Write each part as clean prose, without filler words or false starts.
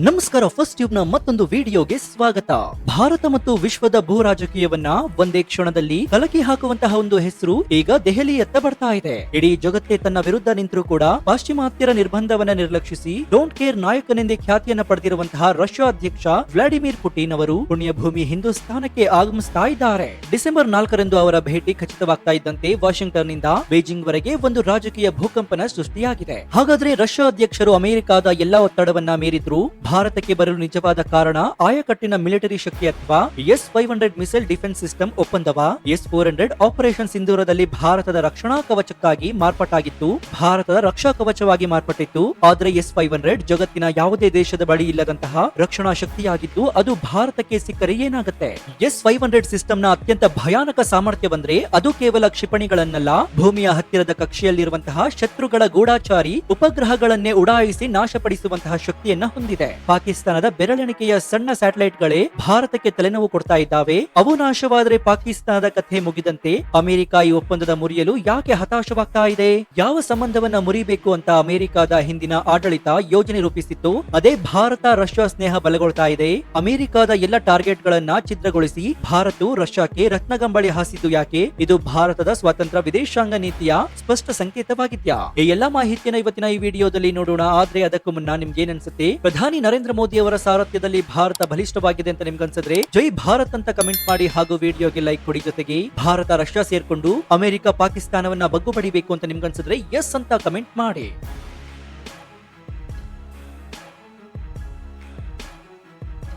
ನಮಸ್ಕಾರ, first tube ನ ಮತ್ತೊಂದು ವಿಡಿಯೋಗೆ ಸ್ವಾಗತ. ಭಾರತ ಮತ್ತು ವಿಶ್ವದ ಭೂ ರಾಜಕೀಯವನ್ನ ಒಂದೇ ಕ್ಷಣದಲ್ಲಿ ಕಲಕಿ ಹಾಕುವಂತಹ ಒಂದು ಹೆಸರು ಈಗ ದೆಹಲಿಯತ್ತ ಬರ್ತಾ ಇದೆ. ಇಡೀ ಜಗತ್ತೇ ತನ್ನ ವಿರುದ್ಧ ನಿಂತರೂ ಕೂಡ ಪಾಶ್ಚಿಮಾತ್ಯರ ನಿರ್ಬಂಧವನ್ನ ನಿರ್ಲಕ್ಷಿಸಿ ಡೋಂಟ್ ಕೇರ್ ನಾಯಕನೆಂದೇ ಖ್ಯಾತಿಯನ್ನ ಪಡೆದಿರುವಂತಹ ರಷ್ಯಾ ಅಧ್ಯಕ್ಷ ವ್ಲಾಡಿಮಿರ್ ಪುಟಿನ್ ಅವರು ಪುಣ್ಯಭೂಮಿ ಹಿಂದೂಸ್ತಾನಕ್ಕೆ ಆಗಮಿಸ್ತಾ ಇದ್ದಾರೆ. ಡಿಸೆಂಬರ್ 4ರಂದು ಅವರ ಭೇಟಿ ಖಚಿತವಾಗ್ತಾ ಇದ್ದಂತೆ ವಾಷಿಂಗ್ಟನ್ ನಿಂದ ಬೀಜಿಂಗ್ ವರೆಗೆ ಒಂದು ರಾಜಕೀಯ ಭೂಕಂಪನ ಸೃಷ್ಟಿಯಾಗಿದೆ. ಹಾಗಾದ್ರೆ ರಷ್ಯಾ ಅಧ್ಯಕ್ಷರು ಅಮೆರಿಕದ ಎಲ್ಲಾ ಒತ್ತಡವನ್ನ ಮೀರಿದ್ರು ಭಾರತಕ್ಕೆ ಬರಲು ನಿಜವಾದ ಕಾರಣ ಆಯಕಟ್ಟಿನ ಮಿಲಿಟರಿ ಶಕ್ತಿ ಅಥವಾ S-500 ಮಿಸೈಲ್ ಡಿಫೆನ್ಸ್ ಸಿಸ್ಟಮ್ ಒಪ್ಪಂದವಾ? S-400 ಆಪರೇಷನ್ ಸಿಂಧೂರದಲ್ಲಿ ಭಾರತದ ರಕ್ಷಣಾ ಕವಚಕ್ಕಾಗಿ ಮಾರ್ಪಾಟಾಗಿತ್ತು, ಭಾರತದ ರಕ್ಷಾ ಕವಚವಾಗಿ ಮಾರ್ಪಟ್ಟಿತ್ತು. ಆದ್ರೆ S-500 ಜಗತ್ತಿನ ಯಾವುದೇ ದೇಶದ ಬಳಿ ಇಲ್ಲದಂತಹ ರಕ್ಷಣಾ ಶಕ್ತಿಯಾಗಿದ್ದು ಅದು ಭಾರತಕ್ಕೆ ಸಿಕ್ಕರೆ ಏನಾಗುತ್ತೆ? S-500 ಸಿಸ್ಟಮ್ ನ ಅತ್ಯಂತ ಭಯಾನಕ ಸಾಮರ್ಥ್ಯವಂದ್ರೆ ಅದು ಕೇವಲ ಕ್ಷಿಪಣಿಗಳನ್ನಲ್ಲ, ಭೂಮಿಯ ಹತ್ತಿರದ ಕಕ್ಷೆಯಲ್ಲಿರುವಂತಹ ಶತ್ರುಗಳ ಗೂಢಾಚಾರಿ ಉಪಗ್ರಹಗಳನ್ನೇ ಉಡಾಯಿಸಿ ನಾಶಪಡಿಸುವಂತಹ ಶಕ್ತಿಯನ್ನ ಹೊಂದಿದೆ. ಪಾಕಿಸ್ತಾನದ ಬೆರಳೆಣಿಕೆಯ ಸಣ್ಣ ಸ್ಯಾಟಲೈಟ್ ಗಳೇ ಭಾರತಕ್ಕೆ ತಲೆನೋವು ಕೊಡ್ತಾ ಇದ್ದಾವೆ. ಅವು ನಾಶವಾದರೆ ಪಾಕಿಸ್ತಾನದ ಕಥೆ ಮುಗಿದಂತೆ. ಅಮೆರಿಕ ಈ ಒಪ್ಪಂದದ ಮುರಿಯಲು ಯಾಕೆ ಹತಾಶವಾಗ್ತಾ ಇದೆ? ಯಾವ ಸಂಬಂಧವನ್ನ ಮುರಿಬೇಕು ಅಂತ ಅಮೆರಿಕದ ಹಿಂದಿನ ಆಡಳಿತ ಯೋಜನೆ ರೂಪಿಸಿತ್ತು, ಅದೇ ಭಾರತ ರಷ್ಯಾ ಸ್ನೇಹ ಬಲಗೊಳ್ತಾ ಇದೆ. ಅಮೆರಿಕದ ಎಲ್ಲ ಟಾರ್ಗೆಟ್ ಗಳನ್ನ ಛಿದ್ರಗೊಳಿಸಿ ಭಾರತವು ರಷ್ಯಾಕ್ಕೆ ರತ್ನಗಂಬಳಿ ಹಾಸಿದ್ದು ಯಾಕೆ? ಇದು ಭಾರತದ ಸ್ವತಂತ್ರ ವಿದೇಶಾಂಗ ನೀತಿಯ ಸ್ಪಷ್ಟ ಸಂಕೇತವಾಗಿದ್ಯಾ? ಈ ಎಲ್ಲಾ ಮಾಹಿತಿಯನ್ನು ಇವತ್ತಿನ ಈ ವಿಡಿಯೋದಲ್ಲಿ ನೋಡೋಣ. ಆದ್ರೆ ಅದಕ್ಕೂ ಮುನ್ನ ನಿಮ್ಗೆ ಏನನ್ಸುತ್ತೆ? ಪ್ರಧಾನಿ ನರೇಂದ್ರ ಮೋದಿ ಅವರ ಸಾರಥ್ಯದಲ್ಲಿ ಭಾರತ ಬಲಿಷ್ಠವಾಗಿದೆ ಅಂತ ನಿಮ್ಗನ್ಸಿದ್ರೆ ಜೈ ಭಾರತ್ ಅಂತ ಕಮೆಂಟ್ ಮಾಡಿ ಹಾಗೂ ವಿಡಿಯೋಗೆ ಲೈಕ್ ಕೊಡಿ. ಜೊತೆಗೆ ಭಾರತ ರಷ್ಯಾ ಸೇರ್ಕೊಂಡು ಅಮೆರಿಕ ಪಾಕಿಸ್ತಾನವನ್ನ ಬಗ್ಗು ಬಡಿಬೇಕು ಅಂತ ನಿಮ್ಗನ್ಸಿದ್ರೆ ಎಸ್ ಅಂತ ಕಮೆಂಟ್ ಮಾಡಿ.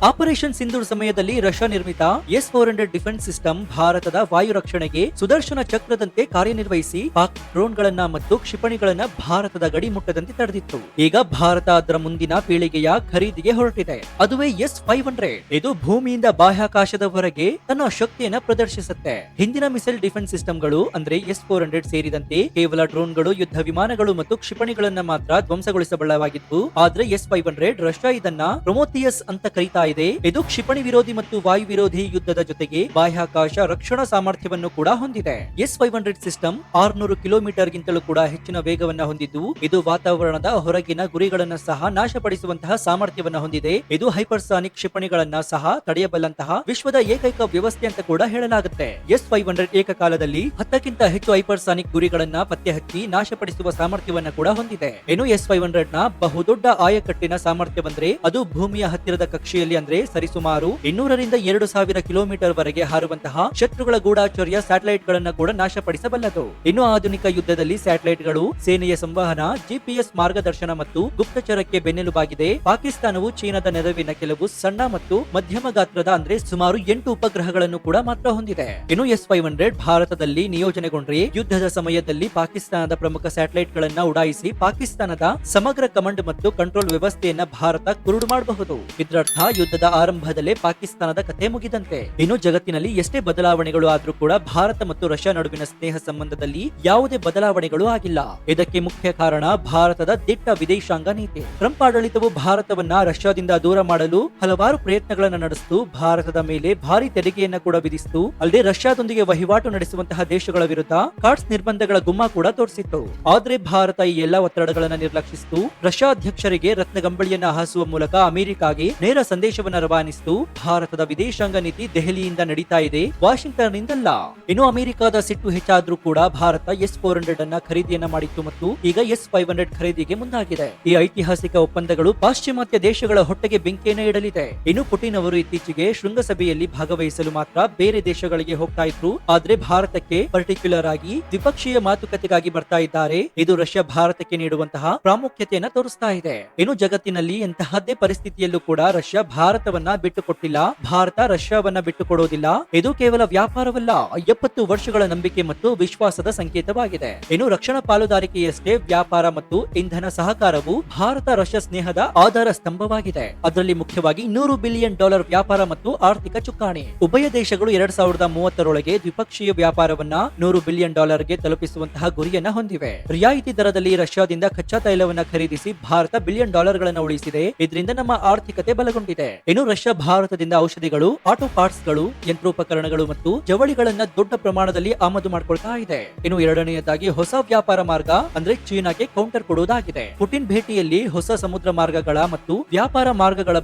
ಆಪರೇಷನ್ ಸಿಂಧೂರ್ ಸಮಯದಲ್ಲಿ ರಷ್ಯಾ ನಿರ್ಮಿತ S-400 ಡಿಫೆನ್ಸ್ ಸಿಸ್ಟಮ್ ಭಾರತದ ವಾಯು ರಕ್ಷಣೆಗೆ ಸುದರ್ಶನ ಚಕ್ರದಂತೆ ಕಾರ್ಯನಿರ್ವಹಿಸಿ ಪಾಕ್ ಡ್ರೋನ್ ಗಳನ್ನ ಮತ್ತು ಕ್ಷಿಪಣಿಗಳನ್ನ ಭಾರತದ ಗಡಿ ಮುಟ್ಟದಂತೆ ತಡೆದಿತ್ತು. ಈಗ ಭಾರತ ಅದರ ಮುಂದಿನ ಪೀಳಿಗೆಯ ಖರೀದಿಗೆ ಹೊರಟಿದೆ, ಅದುವೇ S-500. ಇದು ಭೂಮಿಯಿಂದ ಬಾಹ್ಯಾಕಾಶದವರೆಗೆ ತನ್ನ ಶಕ್ತಿಯನ್ನ ಪ್ರದರ್ಶಿಸುತ್ತೆ. ಹಿಂದಿನ ಮಿಸೈಲ್ ಡಿಫೆನ್ಸ್ ಸಿಸ್ಟಮ್ಗಳು ಅಂದ್ರೆ S-400 ಸೇರಿದಂತೆ ಕೇವಲ ಡ್ರೋನ್ಗಳು, ಯುದ್ಧ ವಿಮಾನಗಳು ಮತ್ತು ಕ್ಷಿಪಣಿಗಳನ್ನ ಮಾತ್ರ ಧ್ವಂಸಗೊಳಿಸಬಲ್ಲವಾಗಿತ್ತು. ಆದ್ರೆ S-500 ರಷ್ಯಾ ಇದನ್ನ ಪ್ರೊಮೋಥಿಯಸ್ ಅಂತ ಕರೀತಾ ಇದೆ. ಇದು ಕ್ಷಿಪಣಿ ವಿರೋಧಿ ಮತ್ತು ವಾಯು ವಿರೋಧಿ ಯುದ್ಧದ ಜೊತೆಗೆ ಬಾಹ್ಯಾಕಾಶ ರಕ್ಷಣಾ ಸಾಮರ್ಥ್ಯವನ್ನ ಕೂಡ ಹೊಂದಿದೆ. S-500 ಸಿಸ್ಟಮ್ 600 ಕಿಲೋಮೀಟರ್ ಗಿಂತಲೂ ಕೂಡ ಹೆಚ್ಚಿನ ವೇಗವನ್ನ ಹೊಂದಿದ್ದು ಇದು ವಾತಾವರಣದ ಹೊರಗಿನ ಗುರಿಗಳನ್ನ ಸಹ ನಾಶಪಡಿಸುವಂತಹ ಸಾಮರ್ಥ್ಯವನ್ನ ಹೊಂದಿದೆ. ಇದು ಹೈಪರ್ಸಾನಿಕ್ ಕ್ಷಿಪಣಿಗಳನ್ನ ಸಹ ತಡೆಯಬಲ್ಲಂತಹ ವಿಶ್ವದ ಏಕೈಕ ವ್ಯವಸ್ಥೆ ಅಂತ ಕೂಡ ಹೇಳಲಾಗುತ್ತೆ. S-500 ಏಕಕಾಲದಲ್ಲಿ 10ಕ್ಕಿಂತ ಹೆಚ್ಚು ಹೈಪರ್ಸಾನಿಕ್ ಗುರಿಗಳನ್ನ ಪತ್ತೆ ಹಚ್ಚಿ ನಾಶಪಡಿಸುವ ಸಾಮರ್ಥ್ಯವನ್ನ ಕೂಡ ಹೊಂದಿದೆ. ಇನ್ನು S-500 ನ ಬಹುದೊಡ್ಡ ಆಯಕಟ್ಟಿನ ಸಾಮರ್ಥ್ಯವಂದ್ರೆ ಅದು ಭೂಮಿಯ ಹತ್ತಿರದ ಕಕ್ಷೆಯಲ್ಲಿ ಅಂದ್ರೆ ಸರಿಸುಮಾರು 200ರಿಂದ 2000 ಕಿಲೋಮೀಟರ್ ವರೆಗೆ ಹಾರುವಂತಹ ಶತ್ರುಗಳ ಗೂಢಾಚಾರ್ಯ ಸ್ಯಾಟಲೈಟ್ ಗಳನ್ನ ಕೂಡ ನಾಶಪಡಿಸಬಲ್ಲದು. ಇನ್ನು ಆಧುನಿಕ ಯುದ್ಧದಲ್ಲಿ ಸ್ಯಾಟಲೈಟ್ ಗಳು ಸೇನೆಯ ಸಂವಹನ, GPS ಮಾರ್ಗದರ್ಶನ ಮತ್ತು ಗುಪ್ತಚರಕ್ಕೆ ಬೆನ್ನೆಲುಬಾಗಿದೆ. ಪಾಕಿಸ್ತಾನವು ಚೀನಾದ ನೆರವಿನ ಕೆಲವು ಸಣ್ಣ ಮತ್ತು ಮಧ್ಯಮ ಗಾತ್ರದ ಅಂದ್ರೆ ಸುಮಾರು 8 ಉಪಗ್ರಹಗಳನ್ನು ಕೂಡ ಮಾತ್ರ ಹೊಂದಿದೆ. ಇನ್ನು S-500 ಭಾರತದಲ್ಲಿ ನಿಯೋಜನೆಗೊಂಡ್ರೆ ಯುದ್ಧದ ಸಮಯದಲ್ಲಿ ಪಾಕಿಸ್ತಾನದ ಪ್ರಮುಖ ಸ್ಯಾಟಲೈಟ್ ಗಳನ್ನ ಉಡಾಯಿಸಿ ಪಾಕಿಸ್ತಾನದ ಸಮಗ್ರ ಕಮಾಂಡ್ ಮತ್ತು ಕಂಟ್ರೋಲ್ ವ್ಯವಸ್ಥೆಯನ್ನ ಭಾರತ ಕುರುಡು ಮಾಡಬಹುದು. ಇದರರ್ಥ ಯುದ್ಧದ ಆರಂಭದಲ್ಲೇ ಪಾಕಿಸ್ತಾನದ ಕಥೆ ಮುಗಿದಂತೆ. ಇನ್ನು ಜಗತ್ತಿನಲ್ಲಿ ಎಷ್ಟೇ ಬದಲಾವಣೆಗಳು ಆದ್ರೂ ಕೂಡ ಭಾರತ ಮತ್ತು ರಷ್ಯಾ ನಡುವಿನ ಸ್ನೇಹ ಸಂಬಂಧದಲ್ಲಿ ಯಾವುದೇ ಬದಲಾವಣೆಗಳು ಆಗಿಲ್ಲ. ಇದಕ್ಕೆ ಮುಖ್ಯ ಕಾರಣ ಭಾರತದ ದಿಟ್ಟ ವಿದೇಶಾಂಗ ನೀತಿ. ಟ್ರಂಪ್ ಆಡಳಿತವು ಭಾರತವನ್ನ ರಷ್ಯಾದಿಂದ ದೂರ ಮಾಡಲು ಹಲವಾರು ಪ್ರಯತ್ನಗಳನ್ನು ನಡೆಸಿತು. ಭಾರತದ ಮೇಲೆ ಭಾರಿ ತೆರಿಗೆಯನ್ನ ಕೂಡ ವಿಧಿಸಿತು. ಅಲ್ಲದೆ ರಷ್ಯಾದೊಂದಿಗೆ ವಹಿವಾಟು ನಡೆಸುವಂತಹ ದೇಶಗಳ ವಿರುದ್ಧ ಕಾರ್ಡ್ಸ್ ನಿರ್ಬಂಧಗಳ ಗುಮ್ಮ ಕೂಡ ತೋರಿಸಿತ್ತು. ಆದ್ರೆ ಭಾರತ ಈ ಎಲ್ಲಾ ಒತ್ತಡಗಳನ್ನು ನಿರ್ಲಕ್ಷಿಸಿತು. ರಷ್ಯಾ ಅಧ್ಯಕ್ಷರಿಗೆ ರತ್ನಗಂಬಳಿಯನ್ನ ಹಾಸುವ ಮೂಲಕ ಅಮೆರಿಕಾಗೆ ನೇರ ಸಂದೇಶವನ್ನು ರವಾನಿಸಿತು. ಭಾರತದ ವಿದೇಶಾಂಗ ನೀತಿ ದೆಹಲಿಯಿಂದ ನಡೀತಾ ಇದೆ, ವಾಷಿಂಗ್ಟನ್ ನಿಂದಲ್ಲ. ಇನ್ನು ಅಮೆರಿಕದ ಸಿಟ್ಟು ಹೆಚ್ಚಾದ್ರೂ ಕೂಡ ಭಾರತ S-400 ಅನ್ನ ಖರೀದಿಯನ್ನ ಮಾಡಿತ್ತು ಮತ್ತು ಈಗ S-500 ಖರೀದಿಗೆ ಮುಂದಾಗಿದೆ. ಈ ಐತಿಹಾಸಿಕ ಒಪ್ಪಂದಗಳು ಪಾಶ್ಚಿಮಾತ್ಯ ದೇಶಗಳ ಹೊಟ್ಟೆಗೆ ಬೆಂಕಿಯನ್ನ ಇಡಲಿದೆ. ಇನ್ನು ಪುಟಿನ್ ಅವರು ಇತ್ತೀಚೆಗೆ ಶೃಂಗಸಭೆಯಲ್ಲಿ ಭಾಗವಹಿಸಲು ಮಾತ್ರ ಬೇರೆ ದೇಶಗಳಿಗೆ ಹೋಗ್ತಾ ಇದ್ರು. ಆದ್ರೆ ಭಾರತಕ್ಕೆ ಪರ್ಟಿಕ್ಯುಲರ್ ಆಗಿ ದ್ವಿಪಕ್ಷೀಯ ಮಾತುಕತೆಗಾಗಿ ಬರ್ತಾ ಇದ್ದಾರೆ. ಇದು ರಷ್ಯಾ ಭಾರತಕ್ಕೆ ನೀಡುವಂತಹ ಪ್ರಾಮುಖ್ಯತೆಯನ್ನ ತೋರಿಸ್ತಾ ಇದೆ. ಇನ್ನು ಜಗತ್ತಿನಲ್ಲಿ ಎಂತಹದ್ದೇ ಪರಿಸ್ಥಿತಿಯಲ್ಲೂ ಕೂಡ ರಷ್ಯಾ ಭಾರತವನ್ನ ಬಿಟ್ಟುಕೊಟ್ಟಿಲ್ಲ, ಭಾರತ ರಷ್ಯಾವನ್ನ ಬಿಟ್ಟುಕೊಡೋದಿಲ್ಲ. ಇದು ಕೇವಲ ವ್ಯಾಪಾರವಲ್ಲ, 70 ವರ್ಷಗಳ ನಂಬಿಕೆ ಮತ್ತು ವಿಶ್ವಾಸದ ಸಂಕೇತವಾಗಿದೆ. ಇನ್ನು ರಕ್ಷಣಾ ಪಾಲುದಾರಿಕೆಯಷ್ಟೇ ವ್ಯಾಪಾರ ಮತ್ತು ಇಂಧನ ಸಹಕಾರವು ಭಾರತ ರಷ್ಯಾ ಸ್ನೇಹದ ಆಧಾರ ಸ್ತಂಭವಾಗಿದೆ. ಅದರಲ್ಲಿ ಮುಖ್ಯವಾಗಿ $100 ಬಿಲಿಯನ್ ವ್ಯಾಪಾರ ಮತ್ತು ಆರ್ಥಿಕ ಚುಕ್ಕಾಣಿ. ಉಭಯ ದೇಶಗಳು 2030ರೊಳಗೆ ದ್ವಿಪಕ್ಷೀಯ ವ್ಯಾಪಾರವನ್ನ $100 ಬಿಲಿಯನ್ ಗೆ ತಲುಪಿಸುವಂತಹ ಗುರಿಯನ್ನ ಹೊಂದಿವೆ. ರಿಯಾಯಿತಿ ದರದಲ್ಲಿ ರಷ್ಯಾದಿಂದ ಕಚ್ಚಾ ತೈಲವನ್ನ ಖರೀದಿಸಿ ಭಾರತ $1 ಬಿಲಿಯನ್ ಗಳನ್ನ ಉಳಿಸಿದೆ. ಇದರಿಂದ ನಮ್ಮ ಆರ್ಥಿಕತೆ ಬಲಗೊಂಡಿದೆ. ಇನ್ನು ರಷ್ಯಾ ಭಾರತದಿಂದ ಔಷಧಿಗಳು, ಆಟೋ ಪಾರ್ಟ್ಸ್ ಗಳು, ಯಂತ್ರೋಪಕರಣಗಳು ಮತ್ತು ಜವಳಿಗಳನ್ನ ದೊಡ್ಡ ಪ್ರಮಾಣದಲ್ಲಿ ಆಮದು ಮಾಡ್ಕೊಳ್ತಾ ಇದೆ. ಇನ್ನು ಎರಡನೆಯದಾಗಿ ಹೊಸ ವ್ಯಾಪಾರ ಮಾರ್ಗ ಅಂದ್ರೆ ಚೀನಾಗೆ ಕೌಂಟರ್ ಕೊಡುವುದಾಗಿದೆ. ಪುಟಿನ್ ಭೇಟಿಯಲ್ಲಿ ಹೊಸ ಸಮುದ್ರ ಮಾರ್ಗಗಳ ಮತ್ತು ವ್ಯಾಪಾರ ಮಾರ್ಗಗಳ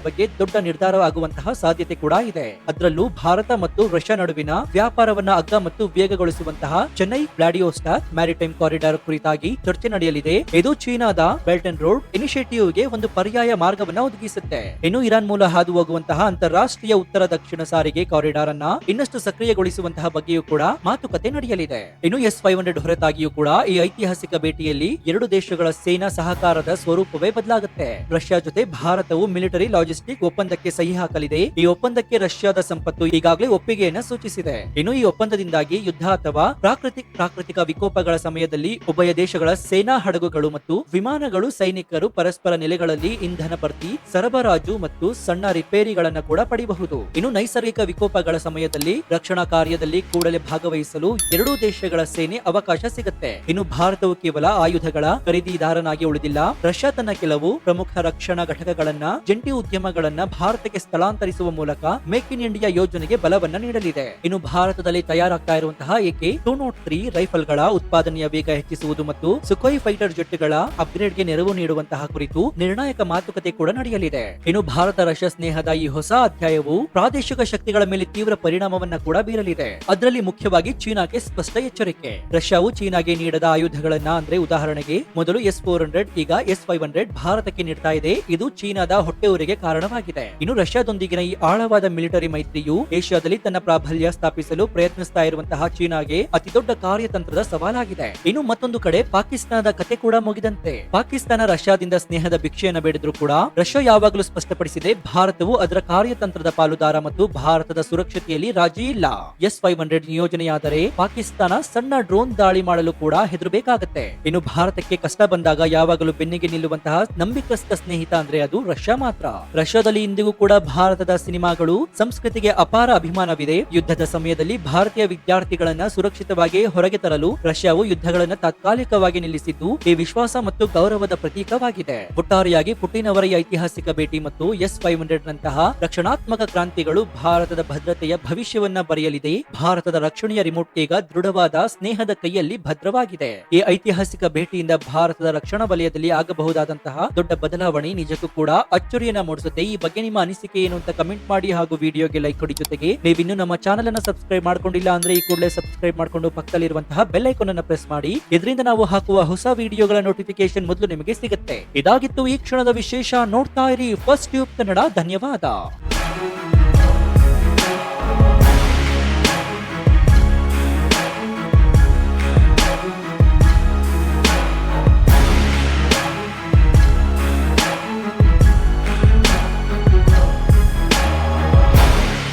ಬಗ್ಗೆ ದೊಡ್ಡ ನಿರ್ಧಾರ ಆಗುವಂತಹ ಸಾಧ್ಯತೆ ಕೂಡ ಇದೆ. ಅದರಲ್ಲೂ ಭಾರತ ಮತ್ತು ರಷ್ಯಾ ನಡುವಿನ ವ್ಯಾಪಾರವನ್ನ ಅಗ್ಗ ಮತ್ತು ವೇಗಗೊಳಿಸುವಂತಹ ಚೆನ್ನೈ ವ್ಲಾಡಿವೋಸ್ಟಾಕ್ ಮ್ಯಾರಿಟೈಮ್ ಕಾರಿಡಾರ್ ಕುರಿತಾಗಿ ಚರ್ಚೆ ನಡೆಯಲಿದೆ. ಇದು ಚೀನಾದ ಬೆಲ್ಟ್ ಅಂಡ್ ರೋಡ್ ಇನಿಷಿಯೇಟಿವ್ಗೆ ಒಂದು ಪರ್ಯಾಯ ಮಾರ್ಗವನ್ನ ಒದಗಿಸುತ್ತೆ. ಇನ್ನು ಇರಾನ್ ಮೂಲ ಹಾದು ಹೋಗುವಂತಹ ಅಂತಾರಾಷ್ಟ್ರೀಯ ಉತ್ತರ ದಕ್ಷಿಣ ಸಾರಿಗೆ ಕಾರಿಡಾರ್ ಅನ್ನ ಇನ್ನಷ್ಟು ಸಕ್ರಿಯಗೊಳಿಸುವಂತಹ ಬಗ್ಗೆಯೂ ಕೂಡ ಮಾತುಕತೆ ನಡೆಯಲಿದೆ. ಇನ್ನು S-500 ಹೊರತಾಗಿಯೂ ಕೂಡ ಈ ಐತಿಹಾಸಿಕ ಭೇಟಿಯಲ್ಲಿ ಎರಡು ದೇಶಗಳ ಸೇನಾ ಸಹಕಾರದ ಸ್ವರೂಪವೇ ಬದಲಾಗುತ್ತೆ. ರಷ್ಯಾ ಜೊತೆ ಭಾರತವು ಮಿಲಿಟರಿ ಲಾಜಿಸ್ಟಿಕ್ ಒಪ್ಪಂದಕ್ಕೆ ಸಹಿ ಹಾಕಲಿದೆ. ಈ ಒಪ್ಪಂದಕ್ಕೆ ರಷ್ಯಾದ ಸಂಪತ್ತು ಈಗಾಗಲೇ ಒಪ್ಪಿಗೆಯನ್ನ ಸೂಚಿಸಿದೆ. ಇನ್ನು ಈ ಒಪ್ಪಂದದಿಂದಾಗಿ ಯುದ್ಧ ಅಥವಾ ಪ್ರಾಕೃತಿಕ ವಿಕೋಪಗಳ ಸಮಯದಲ್ಲಿ ಉಭಯ ದೇಶಗಳ ಸೇನಾ ಹಡಗುಗಳು ಮತ್ತು ವಿಮಾನಗಳು ಸೈನಿಕರು ಪರಸ್ಪರ ನೆಲೆಗಳಲ್ಲಿ ಇಂಧನ ಭರ್ತಿ, ಸರಬರಾಜು ಮತ್ತು ಸಣ್ಣ ರಿಪೇರಿಗಳನ್ನ ಕೂಡ ಪಡೆಯಬಹುದು. ಇನ್ನು ನೈಸರ್ಗಿಕ ವಿಕೋಪಗಳ ಸಮಯದಲ್ಲಿ ರಕ್ಷಣಾ ಕಾರ್ಯದಲ್ಲಿ ಕೂಡಲೇ ಭಾಗವಹಿಸಲು ಎರಡೂ ದೇಶಗಳ ಸೇನೆ ಅವಕಾಶ ಸಿಗುತ್ತೆ. ಇನ್ನು ಭಾರತವು ಕೇವಲ ಆಯುಧಗಳ ಖರೀದಿದಾರನಾಗಿ ಉಳಿದಿಲ್ಲ. ರಷ್ಯಾ ತನ್ನ ಕೆಲವು ಪ್ರಮುಖ ರಕ್ಷಣಾ ಘಟಕಗಳನ್ನ, ಜಂಟಿ ಉದ್ಯಮಗಳನ್ನ ಭಾರತಕ್ಕೆ ಸ್ಥಳಾಂತರಿಸುವ ಮೂಲಕ ಮೇಕ್ ಇನ್ ಇಂಡಿಯಾ ಯೋಜನೆಗೆ ಬಲವನ್ನ ನೀಡಲಿದೆ. ಇನ್ನು ಭಾರತದಲ್ಲಿ ತಯಾರಾಗ್ತಾ ಇರುವಂತಹ AK-203 ರೈಫಲ್ಗಳ ಉತ್ಪಾದನೆಯ ವೇಗ ಹೆಚ್ಚಿಸುವುದು ಮತ್ತು ಸುಖೋಯ್ ಫೈಟರ್ ಜೆಟ್ಗಳ ಅಪ್ಗ್ರೇಡ್ಗೆ ನೆರವು ನೀಡುವಂತಹ ಕುರಿತು ನಿರ್ಣಾಯಕ ಮಾತುಕತೆ ಕೂಡ ನಡೆಯಲಿದೆ. ಇನ್ನು ಭಾರತ ರಷ್ಯಾ ಸ್ನೇಹದ ಈ ಹೊಸ ಅಧ್ಯಾಯವು ಪ್ರಾದೇಶಿಕ ಶಕ್ತಿಗಳ ಮೇಲೆ ತೀವ್ರ ಪರಿಣಾಮವನ್ನ ಕೂಡ ಬೀರಲಿದೆ. ಅದರಲ್ಲಿ ಮುಖ್ಯವಾಗಿ ಚೀನಾಗೆ ಸ್ಪಷ್ಟ ಎಚ್ಚರಿಕೆ. ರಷ್ಯಾವು ಚೀನಾಗೆ ನೀಡದ ಆಯುಧಗಳನ್ನ ಅಂದ್ರೆ ಉದಾಹರಣೆಗೆ ಮೊದಲು S-400 ಈಗ S-500 ಭಾರತಕ್ಕೆ ನೀಡ್ತಾ ಇದೆ. ಇದು ಚೀನಾದ ಹೊಟ್ಟೆಊರಿಗೆ ಕಾರಣವಾಗಿದೆ. ಇನ್ನು ರಷ್ಯಾದೊಂದಿಗಿನ ಈ ಆಳವಾದ ಮಿಲಿಟರಿ ಮೈತ್ರಿಯು ಏಷ್ಯಾದಲ್ಲಿ ತನ್ನ ಪ್ರಾಬಲ್ಯ ಸ್ಥಾಪಿಸಲು ಪ್ರಯತ್ನಿಸ್ತಾ ಇರುವಂತಹ ಚೀನಾಗೆ ಅತಿದೊಡ್ಡ ಕಾರ್ಯತಂತ್ರದ ಸವಾಲಾಗಿದೆ. ಇನ್ನು ಮತ್ತೊಂದು ಕಡೆ ಪಾಕಿಸ್ತಾನದ ಕತೆ ಕೂಡ ಮುಗಿದಂತೆ. ಪಾಕಿಸ್ತಾನ ರಷ್ಯಾದಿಂದ ಸ್ನೇಹದ ಭಿಕ್ಷೆಯನ್ನ ಬೇಡಿದ್ರು ಕೂಡ ರಷ್ಯಾ ಯಾವಾಗಲೂ ಸ್ಪಷ್ಟಪಡಿಸಿದೆ, ಭಾರತವು ಅದರ ಕಾರ್ಯತಂತ್ರದ ಪಾಲುದಾರ ಮತ್ತು ಭಾರತದ ಸುರಕ್ಷತೆಯಲ್ಲಿ ರಾಜಿ ಇಲ್ಲ. S-500 ನಿಯೋಜನೆಯಾದರೆ ಪಾಕಿಸ್ತಾನ ಸಣ್ಣ ಡ್ರೋನ್ ದಾಳಿ ಮಾಡಲು ಕೂಡ ಹೆದರಬೇಕಾಗತ್ತೆ. ಇನ್ನು ಭಾರತಕ್ಕೆ ಕಷ್ಟ ಬಂದಾಗ ಯಾವಾಗಲೂ ಬೆನ್ನಿಗೆ ನಿಲ್ಲುವಂತಹ ನಂಬಿಕಸ್ಥ ಸ್ನೇಹಿತ ಅಂದ್ರೆ ಅದು ರಷ್ಯಾ ಮಾತ್ರ. ರಷ್ಯಾದಲ್ಲಿ ಇಂದಿಗೂ ಕೂಡ ಭಾರತದ ಸಿನಿಮಾಗಳು, ಸಂಸ್ಕೃತಿಗೆ ಅಪಾರ ಅಭಿಮಾನವಿದೆ. ಯುದ್ಧದ ಸಮಯದಲ್ಲಿ ಭಾರತೀಯ ವಿದ್ಯಾರ್ಥಿಗಳನ್ನ ಸುರಕ್ಷಿತವಾಗಿ ಹೊರಗೆ ತರಲು ರಷ್ಯಾವು ಯುದ್ಧಗಳನ್ನ ತಾತ್ಕಾಲಿಕವಾಗಿ ನಿಲ್ಲಿಸಿದ್ದು ಈ ವಿಶ್ವಾಸ ಮತ್ತು ಗೌರವದ ಪ್ರತೀಕವಾಗಿದೆ. ಒಟ್ಟಾರೆಯಾಗಿ ಪುಟಿನ್ ಅವರ ಈ ಐತಿಹಾಸಿಕ ಭೇಟಿ ಮತ್ತು S-500 ನಂತಹ ರಕ್ಷಣಾತ್ಮಕ ಕ್ರಾಂತಿಗಳು ಭಾರತದ ಭದ್ರತೆಯ ಭವಿಷ್ಯವನ್ನ ಬರೆಯಲಿದೆ. ಭಾರತದ ರಕ್ಷಣೆಯ ರಿಮೋಟ್ ಈಗ ದೃಢವಾದ ಸ್ನೇಹದ ಕೈಯಲ್ಲಿ ಭದ್ರವಾಗಿದೆ. ಈ ಐತಿಹಾಸಿಕ ಭೇಟಿಯಿಂದ ಭಾರತದ ರಕ್ಷಣಾ ವಲಯದಲ್ಲಿ ಆಗಬಹುದಾದಂತಹ ದೊಡ್ಡ ಬದಲಾವಣೆ ನಿಜಕ್ಕೂ ಕೂಡ ಅಚ್ಚರಿಯನ್ನ ಮೂಡಿಸುತ್ತೆ. ಈ ಬಗ್ಗೆ ನಿಮ್ಮ ಅನಿಸಿಕೆ ಏನು ಅಂತ ಕಮೆಂಟ್ ಮಾಡಿ ಹಾಗೂ ವಿಡಿಯೋಗೆ ಲೈಕ್ ಕೊಡಿ. ಜೊತೆಗೆ ನೀವಿನ್ನೂ ನಮ್ಮ ಚಾನೆಲ್ ಅನ್ನ ಸಬ್ಸ್ಕ್ರೈಬ್ ಮಾಡ್ಕೊಂಡಿಲ್ಲ ಅಂದ್ರೆ ಈ ಕೂಡಲೇ ಸಬ್ಸ್ಕ್ರೈಬ್ ಮಾಡ್ಕೊಂಡು ಪಕ್ಕದಲ್ಲಿರುವಂತಹ ಬೆಲ್ ಐಕಾನ್ ಅನ್ನು ಪ್ರೆಸ್ ಮಾಡಿ. ಇದರಿಂದ ನಾವು ಹಾಕುವ ಹೊಸ ವಿಡಿಯೋಗಳ ನೋಟಿಫಿಕೇಶನ್ ಮೊದಲು ನಿಮಗೆ ಸಿಗುತ್ತೆ. ಇದಾಗಿತ್ತು ಈ ಕ್ಷಣದ ವಿಶೇಷ. ನೋಡ್ತಾ ಇರಿ ಫಸ್ಟ್ ಟ್ಯೂಬ್ ಕನ್ನಡ. ಧನ್ಯವಾದ.